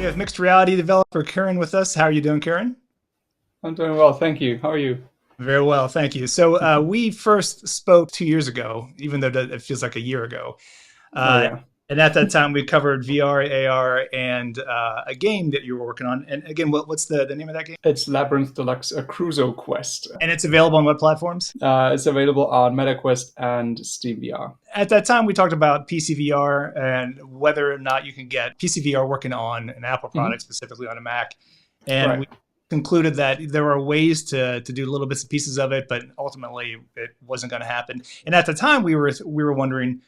We have mixed reality developer Quirin with us. How are you doing, Quirin? I'm doing well, thank you. How are you? Very well, thank you. So we first spoke 2 years ago, even though it feels like a year ago. Oh Uh, yeah, and at that time, we covered VR, AR, and a game that you were working on. And again, what's the name of that game? it's Labyrinth Deluxe, a Crusoe Quest. And it's available on what platforms? It's available on MetaQuest and Steam VR. At that time, we talked about PC VR and whether or not you can get PC VR working on an Apple product, Hmm. specifically on a Mac. And Right. we concluded that there were ways to do little bits and pieces of it, but ultimately it wasn't going to happen. And at the time, we were wondering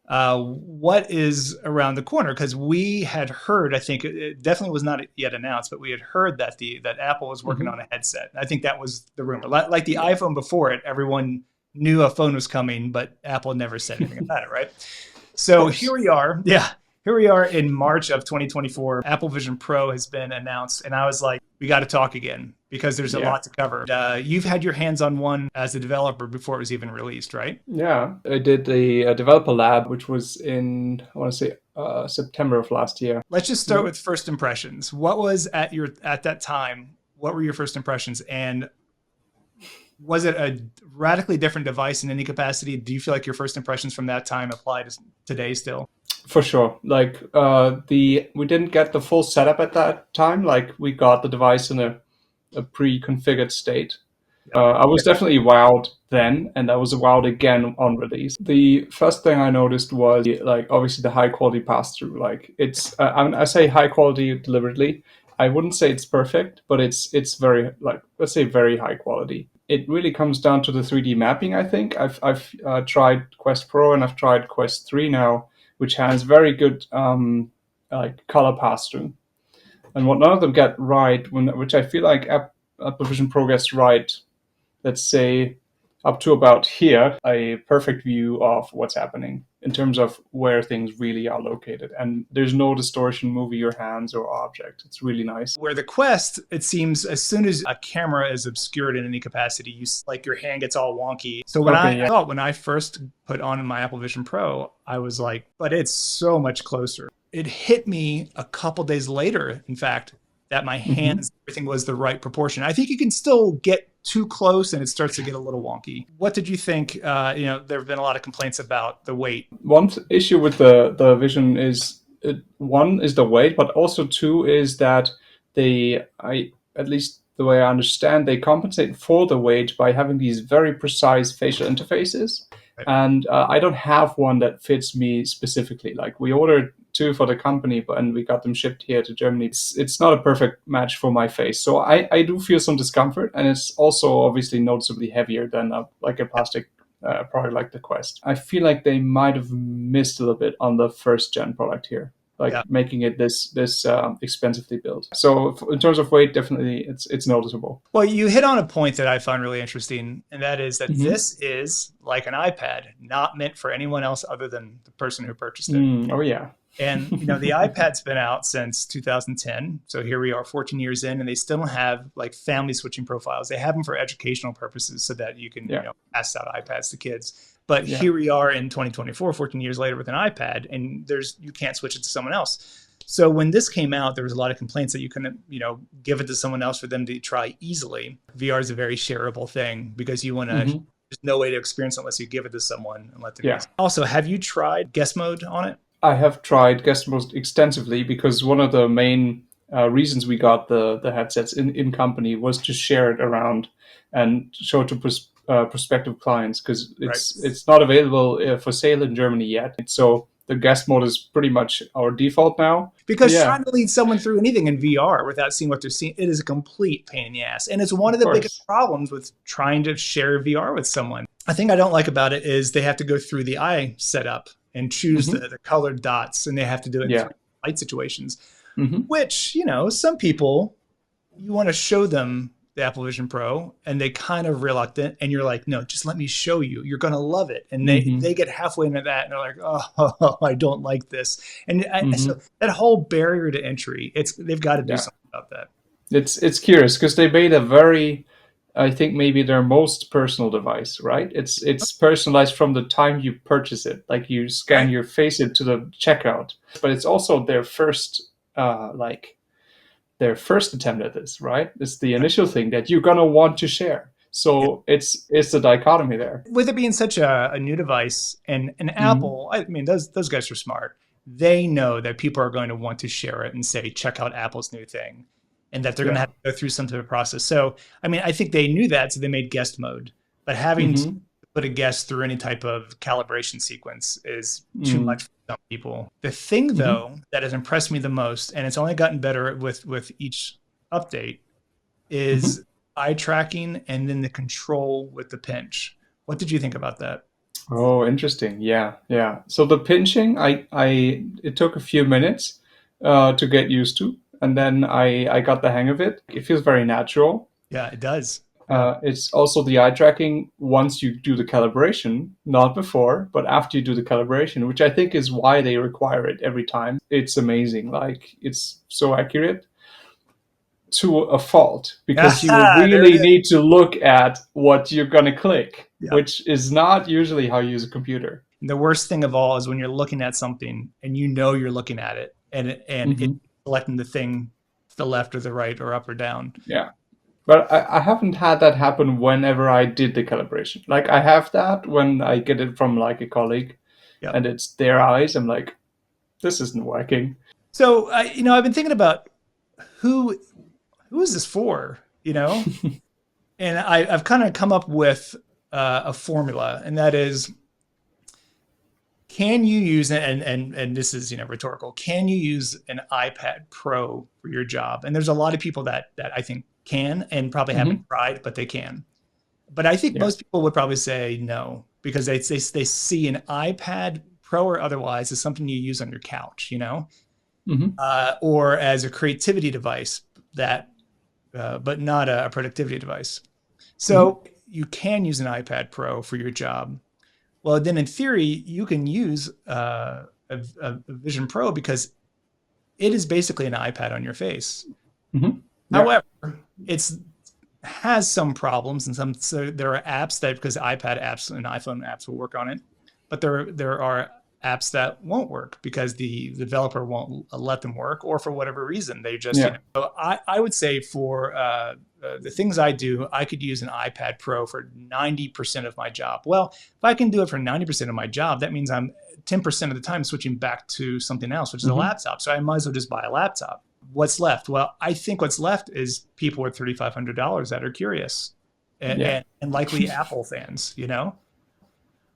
what is around the corner, because we had heard, I think it definitely was not yet announced, but we had heard that that Apple was working on Hmm. a headset. I think that was the rumor. Like the Yeah. iPhone before it, everyone knew a phone was coming, but Apple never said anything about it, right? Of So here course. we are. Yeah. Here we are in March of 2024. Apple Vision Pro has been announced, and I was like, we got to talk again because there's a Yeah. lot to cover. You've had your hands on one as a developer before it was even released, right? Yeah. I did the developer lab, which was in, I want to say, September of last year. Let's just start Hmm. with first impressions. What was at that time? What were your first impressions, and was it a radically different device in any capacity? Do you feel like your first impressions from that time apply to today still? For sure. Like the we didn't get the full setup at that time. Like we got the device in a pre-configured state. I was definitely wowed then, and I was wowed again on release. The first thing I noticed was like obviously the high quality pass through. Like it's I say high quality deliberately. I wouldn't say it's perfect, but it's very like let's say very high quality. It really comes down to the 3D mapping. I think I've tried Quest Pro and I've tried Quest 3 now, which has very good like color pass through. And what none of them get right, which I feel like Apple Vision Pro gets right, let's say up to about here, a perfect view of what's happening in terms of where things really are located. And there's no distortion moving your hands or object. It's really nice. Where the Quest, it seems as soon as a camera is obscured in any capacity, like your hand gets all wonky. So Okay, yeah. when I first put on my Apple Vision Pro, I was like, but it's so much closer. It hit me a couple days later, in fact, that my Hmm. hands, everything was the right proportion. I think you can still get too close and it starts to get a little wonky. What did you think? There have been a lot of complaints about the weight. One issue with the Vision is one is the weight, but also two is that I at least the way I understand, they compensate for the weight by having these very precise facial interfaces. Right? And I don't have one that fits me specifically. Like we ordered two for the company, but and we got them shipped here to Germany. It's not a perfect match for my face, so I do feel some discomfort, and it's also obviously noticeably heavier than like a plastic product like the Quest. I feel like they might have missed a little bit on the first gen product here, like Yeah. making it this expensively built. So in terms of weight, definitely it's noticeable. Well, you hit on a point that I found really interesting, and that is that Hmm. this is like an iPad, not meant for anyone else other than the person who purchased it. Mm, oh yeah. And the iPad's been out since 2010, so here we are, 14 years in, and they still don't have like family switching profiles. They have them for educational purposes, so that you can Yeah. pass out iPads to kids. But Yeah. here we are in 2024, 14 years later, with an iPad, and you can't switch it to someone else. So when this came out, there was a lot of complaints that you couldn't, give it to someone else for them to try easily. VR is a very shareable thing because you want to. Hmm. There's no way to experience it unless you give it to someone and let them Yeah. use it. Also, have you tried guest mode on it? I have tried guest mode extensively because one of the main reasons we got the headsets in company was to share it around and show it to prospective clients because Right. it's not available for sale in Germany yet. So the guest mode is pretty much our default now. Because Yeah, trying to lead someone through anything in VR without seeing what they're seeing, it is a complete pain in the ass. And it's one of of the biggest course. problems with trying to share VR with someone. A thing I don't like about it is they have to go through the eye setup and choose Hmm. the colored dots, and they have to do it in Yeah. three light situations, Hmm. which, some people, you want to show them the Apple Vision Pro and they kind of reluctant, and you're like, no, just let me show you. You're going to love it. And they Hmm. get halfway into that and they're like, oh, I don't like this. And so Hmm. that whole barrier to entry, they've got to do Yeah. something about that. It's curious because they made a very, I think maybe their most personal device, right? It's personalized from the time you purchase it, like you scan Right. your face into the checkout. But it's also their first like their first attempt at this, right? It's the initial thing that you're gonna want to share. Yeah. So it's the dichotomy there. With it being such a new device, and Mm-hmm. Apple, I mean, those guys are smart. They know that people are going to want to share it and say, check out Apple's new thing, and that they're going to Yeah. have to go through some sort of process. So, I mean, I think they knew that, so they made guest mode. But having to Mm-hmm. put a guest through any type of calibration sequence is too Mm-hmm. much for some people. The thing, Mm-hmm. though, that has impressed me the most, and it's only gotten better with each update, Mm-hmm. is eye tracking and then the control with the pinch. What did you think about that? Oh, interesting. Yeah, yeah. So the pinching, it took a few minutes to get used to, and then I got the hang of it. It feels very natural. Yeah, it does. Yeah. It's also the eye tracking once you do the calibration, not before, but after you do the calibration, which I think is why they require it every time. It's amazing. Like it's so accurate to a fault because you There it really is. need to look at what you're going to click, Yep. which is not usually how you use a computer. The worst thing of all is when you're looking at something and you know you're looking at it, and it's Hmm. selecting the thing to the left or the right or up or down. Yeah. But I haven't had that happen whenever I did the calibration. Like I have that when I get it from like a colleague Yep. and it's their eyes. I'm like, this isn't working. So I've been thinking about who who is this for? And I've kind of come up with a formula, and that is, can you use and this is rhetorical, can you use an iPad Pro for your job? And there's a lot of people that I think can and probably haven't Hmm. tried, but they can. But I think Yeah. most people would probably say no, because they see an iPad Pro or otherwise as something you use on your couch, Hmm. or as a creativity device, that but not a productivity device. Hmm. So you can use an iPad Pro for your job. Well, then in theory, you can use a Vision Pro because it is basically an iPad on your face. Hmm. Yeah. However, it's has some problems, and so there are apps that, because iPad apps and iPhone apps will work on it, but there are apps that won't work because the developer won't let them work, or for whatever reason they just Yeah. so I would say for the things I do, I could use an iPad Pro for 90% of my job. Well, if I can do it for 90% of my job, that means I'm 10% of the time switching back to something else, which is a Hmm. laptop. So I might as well just buy a laptop. What's left? Well, I think what's left is people with $3,500 that are curious, and, Yeah. and likely Apple fans,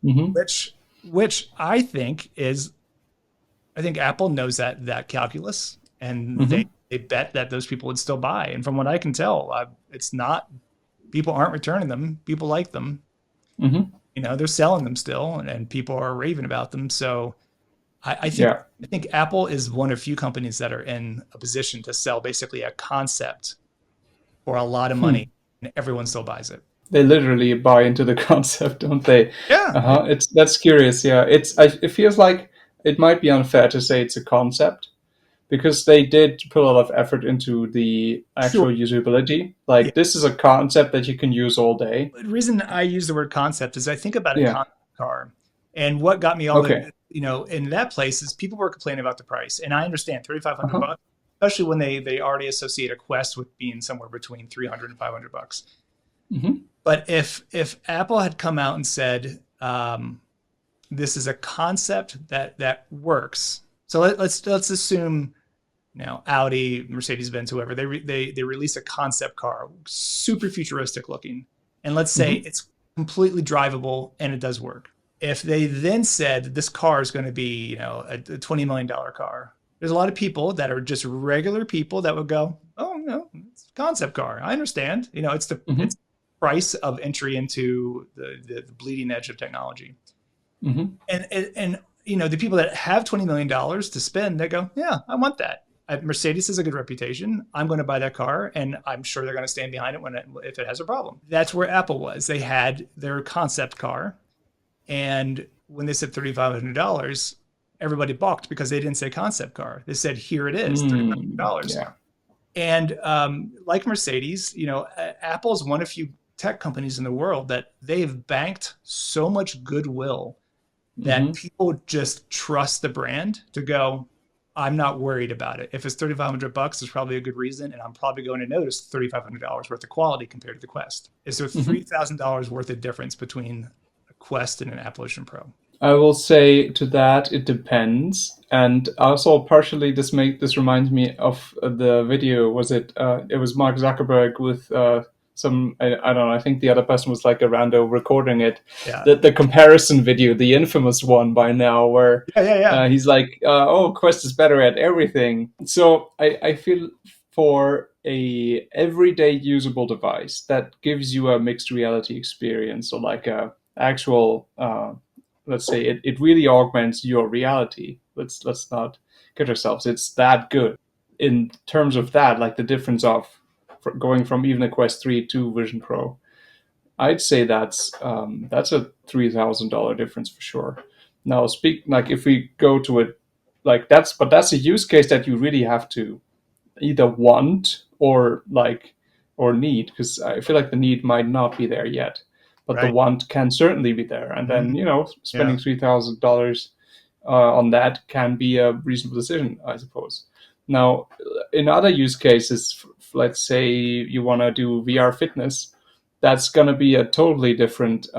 Hmm. which I think Apple knows that calculus, and they Hmm. they bet that those people would still buy. And from what I can tell, it's not, people aren't returning them. People like them. Hmm. They're selling them still, and people are raving about them. So I think Yeah. I think Apple is one of few companies that are in a position to sell basically a concept for a lot of money, Hmm. and everyone still buys it. They literally buy into the concept, don't they? Yeah, Uh-huh. It's that's curious. Yeah. It feels like it might be unfair to say it's a concept because they did put a lot of effort into the sure. actual usability. Yeah. Like this is a concept that you can use all day. The reason I use the word concept is I think about a Yeah. concept car, and what got me all Okay. the in that place is people were complaining about the price, and I understand 3,500 Uh-huh. bucks, especially when they already associate a Quest with being somewhere between 300 and 500 bucks. Hmm. But if Apple had come out and said, this is a concept that works. So let's assume Audi, Mercedes Benz, whoever they release a concept car, super futuristic looking, and let's say Hmm. it's completely drivable and it does work. If they then said this car is going to be a $20 million car, there's a lot of people that are just regular people that would go, oh no, it's a concept car. I understand. It's Hmm. price of entry into the bleeding edge of technology. Hmm. And the people that have $20 million to spend, they go, yeah, I want that. Mercedes has a good reputation. I'm going to buy that car, and I'm sure they're going to stand behind it if it has a problem. That's where Apple was. They had their concept car, and when they said $3,500, everybody balked because they didn't say concept car. They said, here it is, Mm. $3,500. Yeah. And like Mercedes, Apple's one of few tech companies in the world that they've banked so much goodwill that Hmm. people just trust the brand to go, I'm not worried about it. If it's $3,500, there's probably a good reason, and I'm probably going to notice $3,500 worth of quality compared to the Quest. Is there Mhm. $3,000 worth of difference between a Quest and an Apple Vision Pro? I will say to that it depends, and also partially this reminds me of the video. Was it? It was Mark Zuckerberg with some. I don't know. I think the other person was like a rando recording it. Yeah, The comparison video, the infamous one by now, where yeah. he's like, "Oh, Quest is better at everything." So I feel for a everyday usable device that gives you a mixed reality experience, or like a actual let's say it really augments your reality. Let's not kid ourselves. It's that good in terms of that, like the difference of going from even a Quest 3 to Vision Pro. I'd say that's a $3,000 difference for sure. Now, speak like if we go to it, like that's a use case that you really have to either want or like or need, because I feel like the need might not be there yet, but the Right. want can certainly be there. And then Mhm. spending Yeah, $3,000 on that can be a reasonable decision, I suppose. Now, in other use cases, let's say you want to do VR fitness, that's going to be a totally different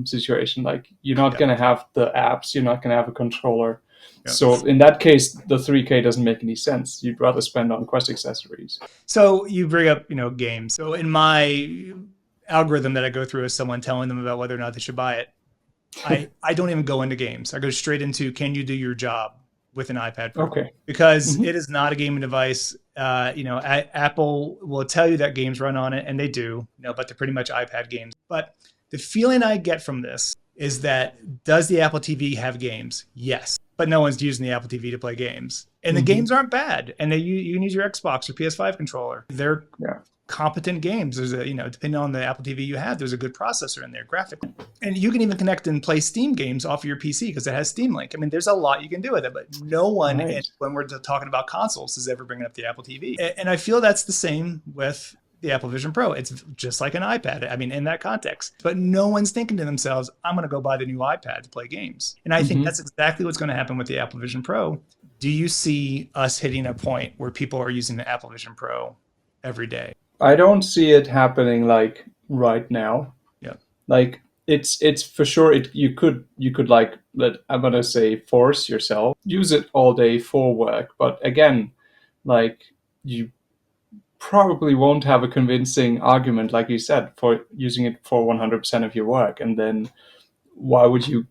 situation. Like you're not yeah, going to have the apps, you're not going to have a controller. yeah. So in that case, the 3K doesn't make any sense. You'd rather spend on Quest accessories. So you bring up, games. So in my algorithm that I go through as someone telling them about whether or not they should buy it, I don't even go into games. I go straight into, can you do your job with an iPad Pro? Okay. Because Hmm. it is not a gaming device. Apple will tell you that games run on it, and they do, but they're pretty much iPad games. But the feeling I get from this is that, does the Apple TV have games? Yes, but no one's using the Apple TV to play games, and the Hmm. games aren't bad. And you can use your Xbox or PS5 controller. They're Yeah. competent games. There's depending on the Apple TV you have, there's a good processor in there graphically. And you can even connect and play Steam games off of your PC because it has Steam Link. I mean, there's a lot you can do with it, but no one, Right. when we're talking about consoles, is ever bringing up the Apple TV. And I feel that's the same with the Apple Vision Pro. It's just like an iPad. I mean, in that context, but no one's thinking to themselves, I'm going to go buy the new iPad to play games. And I think Hmm. that's exactly what's going to happen with the Apple Vision Pro. Do you see us hitting a point where people are using the Apple Vision Pro every day? I don't see it happening like right now. Yeah. Like it's for sure. You could like I'm gonna say force yourself use it all day for work, but again, like you probably won't have a convincing argument, like you said, for using it for 100% of your work. And then why would you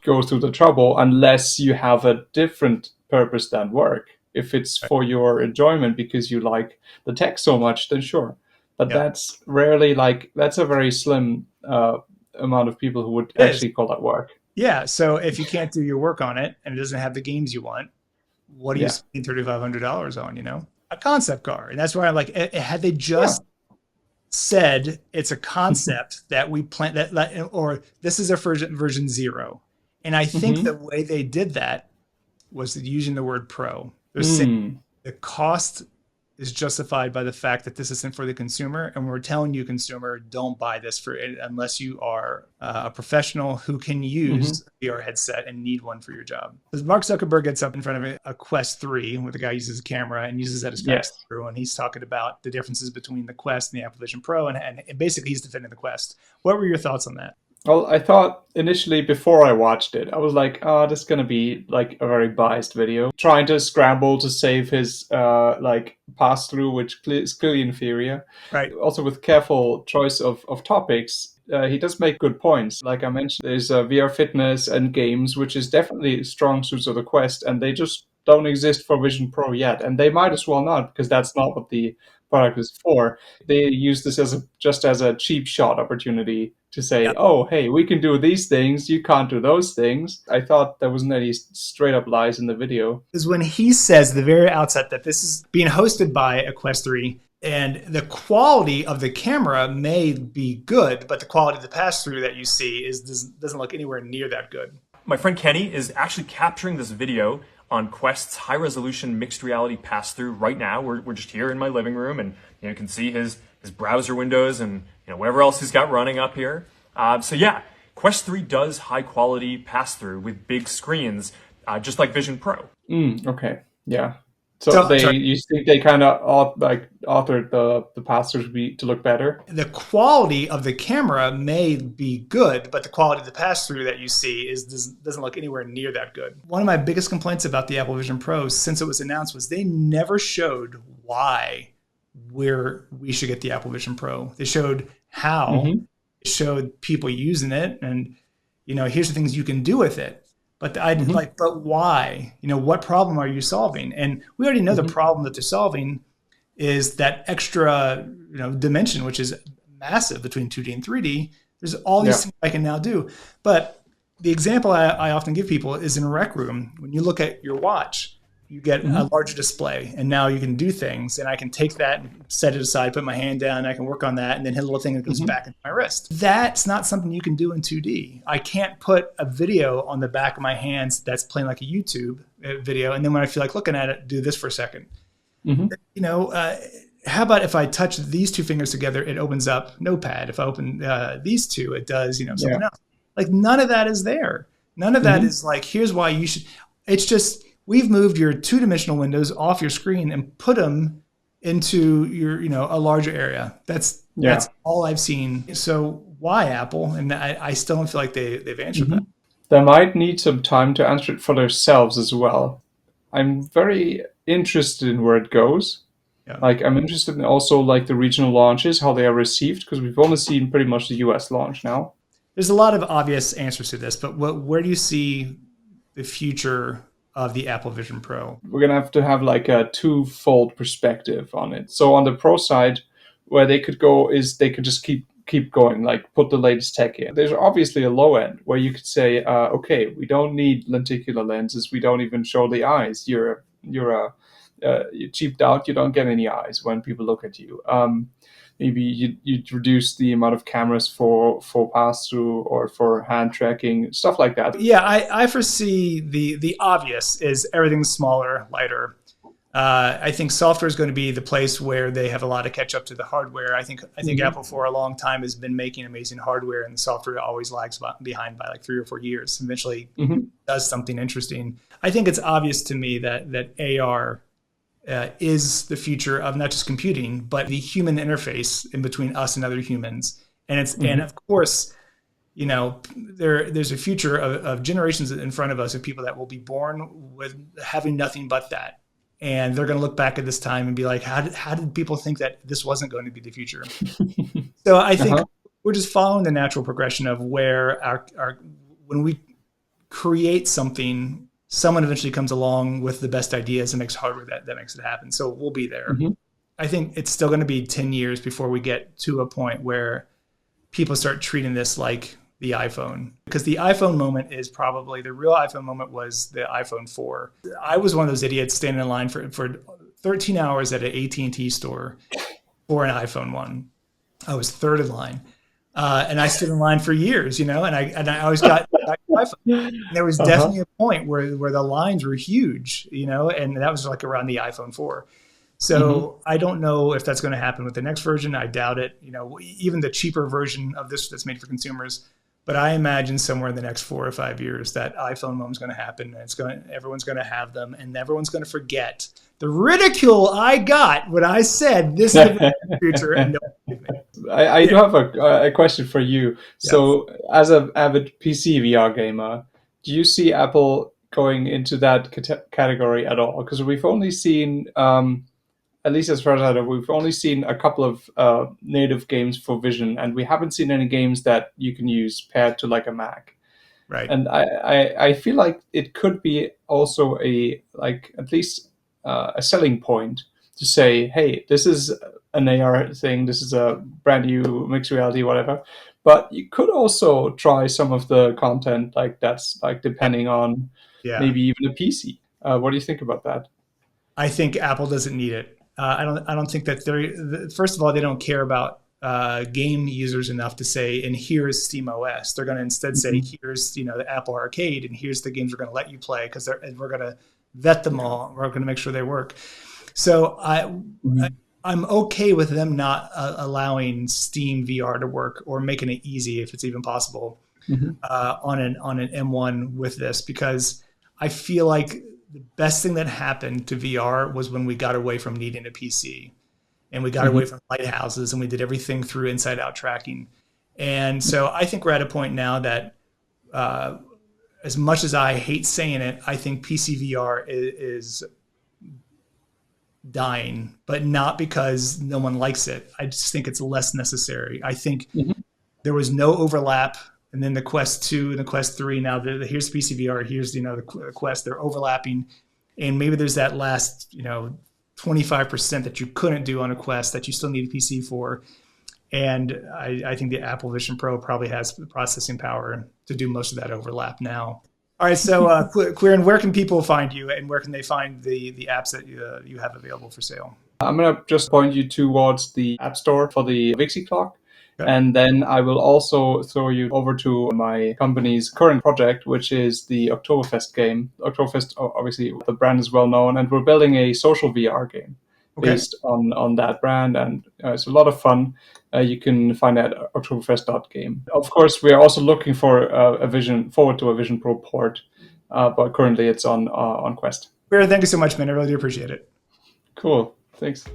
go through the trouble unless you have a different purpose than work? If it's for your enjoyment because you like the tech so much, then sure. But Yeah. that's rarely like that's a very slim amount of people who would It is. actually call that work. Yeah. So if you can't do your work on it and it doesn't have the games you want, what are you Yeah. spending $3,500 on? A concept car. And that's why I'm like, had they Yeah. just said it's a concept that we plan or this is a version 0. And I think the Hmm. way they did that was using the word pro. They're saying Mm. the cost is justified by the fact that this isn't for the consumer, and we're telling you, consumer, don't buy this for it unless you are a professional who can Hmm. use a VR headset and need one for your job. Because Mark Zuckerberg gets up in front of a Quest 3 where the guy uses a camera and uses that as pass Yes. through, and he's talking about the differences between the Quest and the Apple Vision Pro, and basically he's defending the Quest. What were your thoughts on that? Well, I thought initially before I watched it, I was like, "Oh, this is gonna be like a very biased video, trying to scramble to save his like pass through, which is clearly inferior." Right. Also, with careful choice of topics, he does make good points. Like I mentioned, there's VR fitness and games, which is definitely strong suits of the Quest, and they just don't exist for Vision Pro yet, and they might as well not because that's not what the product is for. They use this as just as a cheap shot opportunity to say, Yep. "Oh, hey, we can do these things. You can't do those things." I thought there wasn't any straight up lies in the video. Is when he says at the very outset that this is being hosted by a Quest 3, and the quality of the camera may be good, but the quality of the pass through that you see doesn't look anywhere near that good. My friend Kenny is actually capturing this video on Quest's high resolution mixed reality pass through right now. We're just here in my living room, and you can see his browser windows and whatever else he's got running up here. So yeah, Quest 3 does high quality pass through with big screens. just like Vision Pro. Okay. Yeah. So you think they kind of authored the pass-through to look better? The quality of the camera may be good, but the quality of the pass-through that you see doesn't look anywhere near that good. One of my biggest complaints about the Apple Vision Pro since it was announced was they never showed why we should get the Apple Vision Pro. They showed how, they showed people using it, and here's the things you can do with it. But but why? What problem are you solving? And we already know the problem that they're solving is that extra, dimension, which is massive between 2D and 3D. There's all these things I can now do. But the example I often give people is in Rec Room. When you look at your watch, you get a larger display, and now you can do things, and I can take that and set it aside, put my hand down, and I can work on that, and then hit a little thing that goes back into my wrist. That's not something you can do in 2D. I can't put a video on the back of my hands that's playing like a YouTube video, and then when I feel like looking at it, do this for a second. How about if I touch these two fingers together, it opens up Notepad. If I open these two, it does, something else. Like none of that is there. None of that is like, here's why you should. It's just, we've moved your two-dimensional windows off your screen and put them into your, a larger area. That's all I've seen. So why Apple? And I still don't feel like they've answered that. They might need some time to answer it for themselves as well. I'm very interested in where it goes. Yeah. Like I'm interested in also like the regional launches, how they are received, because we've only seen pretty much the US launch now. There's a lot of obvious answers to this, but where do you see the future of the Apple Vision Pro? We're going to have like a twofold perspective on it. So on the pro side, where they could go is they could just keep going, like put the latest tech in. There's obviously a low end where you could say, okay, we don't need lenticular lenses. We don't even show the eyes. You're cheaped out. You don't get any eyes when people look at you. Maybe you'd reduce the amount of cameras for pass-through or for hand tracking, stuff like that. Yeah, I foresee the obvious is everything's smaller, lighter. I think software is going to be the place where they have a lot to catch up to the hardware. I think Apple for a long time has been making amazing hardware, and the software always lags behind by like 3 or 4 years. Eventually does something interesting. I think it's obvious to me that AR is the future of not just computing, but the human interface in between us and other humans. And it's and of course, there's a future of generations in front of us of people that will be born with having nothing but that. And they're going to look back at this time and be like, how did people think that this wasn't going to be the future? So I think we're just following the natural progression of where our when we create something, someone eventually comes along with the best ideas and makes hardware that makes it happen. So we'll be there. I think it's still going to be 10 years before we get to a point where people start treating this like the iPhone, because the iPhone moment is probably the real iPhone moment was the iPhone 4. I was one of those idiots standing in line for 13 hours at an AT&T store for an iPhone 1. I was third in line. And I stood in line for years, and I always got iPhone. And there was definitely a point where the lines were huge, and that was like around the iPhone 4. So I don't know if that's going to happen with the next version. I doubt it. Even the cheaper version of this that's made for consumers. But I imagine somewhere in the next 4 or 5 years that iPhone moment is going to happen, and everyone's going to have them, and everyone's going to forget the ridicule I got when I said this is the future. And I do have a question for you. Yes. So, as an avid PC VR gamer, do you see Apple going into that category at all? Because we've only seen, at least as far as I know, we've only seen a couple of native games for Vision, and we haven't seen any games that you can use paired to like a Mac. Right. And I feel like it could be also at least a selling point to say, hey, this is an AR thing, this is a brand new mixed reality, whatever. But you could also try some of the content like that's like depending on maybe even a PC. What do you think about that? I think Apple doesn't need it. I don't think that first of all, they don't care about game users enough to say, and here's Steam OS. They're going to instead say, here's the Apple Arcade, and here's the games we're going to let you play because we're going to vet them all. We're going to make sure they work. So I'm okay with them not allowing Steam VR to work or making it easy if it's even possible on an M1 with this, because I feel like the best thing that happened to VR was when we got away from needing a PC and we got away from lighthouses and we did everything through inside out tracking. And so I think we're at a point now that, as much as I hate saying it, I think PC VR is dying, but not because no one likes it. I just think it's less necessary. I think there was no overlap, and then the Quest 2 and the Quest 3, now here's PC VR, here's the Quest, they're overlapping, and maybe there's that last 25% that you couldn't do on a Quest that you still need a PC for. And I think the Apple Vision Pro probably has the processing power to do most of that overlap now. All right, so Quirin, where can people find you, and where can they find the apps that you have available for sale? I'm going to just point you towards the App Store for the Vixie Clock. Okay. And then I will also throw you over to my company's current project, which is the Oktoberfest game. Oktoberfest, obviously, the brand is well known, and we're building a social VR game based on that brand. And it's a lot of fun. You can find that at oktoberfest.game. Of course, we are also looking for forward to a Vision Pro port, but currently it's on Quest. Quirin, thank you so much, man. I really do appreciate it. Cool. Thanks.